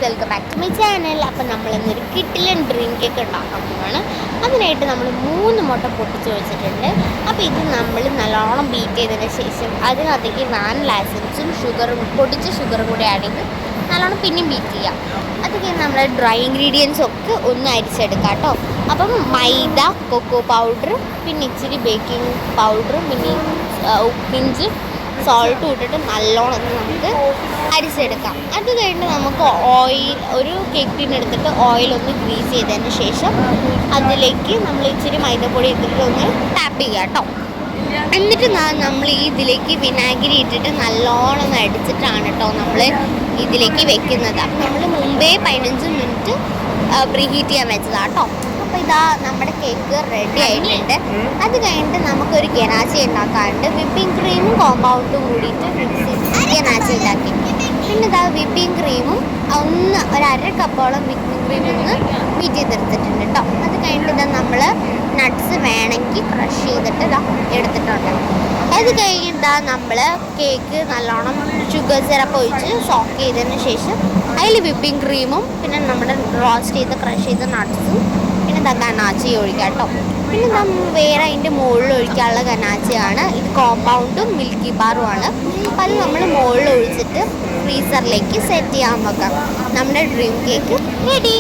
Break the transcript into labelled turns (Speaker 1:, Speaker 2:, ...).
Speaker 1: Welcome back to my channel. അപ്പം നമ്മളിന്നൊരു കിട്ടിലൻ dream cake ഉണ്ടാക്കാൻ പോവാണ്. അതിനായിട്ട് നമ്മൾ 3 മുട്ട പൊട്ടിച്ച് വെച്ചിട്ടുണ്ട്. അപ്പോൾ ഇത് നമ്മൾ നല്ലോണം ബീറ്റ് ചെയ്തതിന് ശേഷം അതിനകത്തേക്ക് വാനില എസൻസും പൊടിച്ച ഷുഗറും കൂടി ആഡ് ചെയ്ത് നല്ലോണം പിന്നെയും ബീറ്റ് ചെയ്യാം. അത് കഴിഞ്ഞ് നമ്മുടെ ഡ്രൈ ഇൻഗ്രീഡിയൻസ് ഒക്കെ ഒന്ന് അരിച്ചെടുക്കാം കേട്ടോ. അപ്പം മൈദ, കൊക്കോ പൗഡർ, പിന്നെ ഇച്ചിരി ബേക്കിംഗ് പൗഡറും പിന്നെ പിഞ്ച് സോൾട്ട് ഇട്ടിട്ട് നല്ലോണം നമുക്ക് അരിച്ചെടുക്കാം. അത് കഴിഞ്ഞിട്ട് നമുക്ക് ഒരു കേക്ക് ടീൻ എടുത്തിട്ട് ഓയിലൊന്ന് ഗ്രീസ് ചെയ്തതിന് ശേഷം അതിലേക്ക് നമ്മൾ ഇച്ചിരി മൈദപ്പൊടി ഇട്ടിട്ട് ഒന്ന് ടാപ്പ് ചെയ്യുക കേട്ടോ. എന്നിട്ട് നമ്മൾ ഇതിലേക്ക് വിനാഗിരി ഇട്ടിട്ട് നല്ലോണം അടിച്ചിട്ടാണ് കേട്ടോ നമ്മൾ ഇതിലേക്ക് വെക്കുന്നത്. അപ്പം നമ്മൾ മുമ്പേ 15 മിനിറ്റ് പ്രീഹീറ്റ് ചെയ്യാൻ വെച്ചതാണ് കേട്ടോ. അപ്പോൾ ഇതാ നമ്മുടെ കേക്ക് റെഡി ആയിട്ടുണ്ട്. അത് കഴിഞ്ഞിട്ട് നമുക്കൊരു ഗനാച്ചി ഉണ്ടാക്കാറുണ്ട്. വിപ്പിംഗ് ക്രീമും കോമ്പൗണ്ടും കൂടിയിട്ട് മിക്സ് ചെയ്ത് ഗനാച്ചി ഉണ്ടാക്കി. പിന്നെ ഇതാ വിപ്പിംഗ് ക്രീമും ഒരു 1/2 കപ്പോളം വിപ്പിംഗ് ക്രീം ഒന്ന് ബീറ്റ് ചെയ്തെടുത്തിട്ടുണ്ട് കേട്ടോ. അത് കഴിഞ്ഞിട്ട് ഇതാ നമ്മൾ നട്ട്സ് വേണമെങ്കിൽ ക്രഷ് ചെയ്തിട്ട് ഇതാ എടുത്തിട്ടുണ്ട്. അത് കഴിഞ്ഞിട്ട് നമ്മൾ കേക്ക് നല്ലോണം ഷുഗർ സിറപ്പ് ഒഴിച്ച് സോക്ക് ചെയ്തതിന് ശേഷം അതിൽ വിപ്പിംഗ് ക്രീമും പിന്നെ നമ്മുടെ റോസ്റ്റ് ചെയ്ത് ക്രഷ് ചെയ്ത നട്ട്സും പിന്നെ ഗനാച്ചി ഒഴിക്കാം കേട്ടോ. പിന്നെ വേറെ അതിൻ്റെ മുകളിൽ ഒഴിക്കാനുള്ള ഗനാച്ചിയാണ്. ഇത് കോമ്പൗണ്ടും മിൽക്കി ബാറുമാണ്. അപ്പോൾ അത് നമ്മൾ മുകളിൽ ഒഴിച്ചിട്ട് ഫ്രീസറിലേക്ക് സെറ്റ് ചെയ്യാൻ വെക്കാം. നമ്മുടെ ഡ്രീം കേക്ക് റെഡി.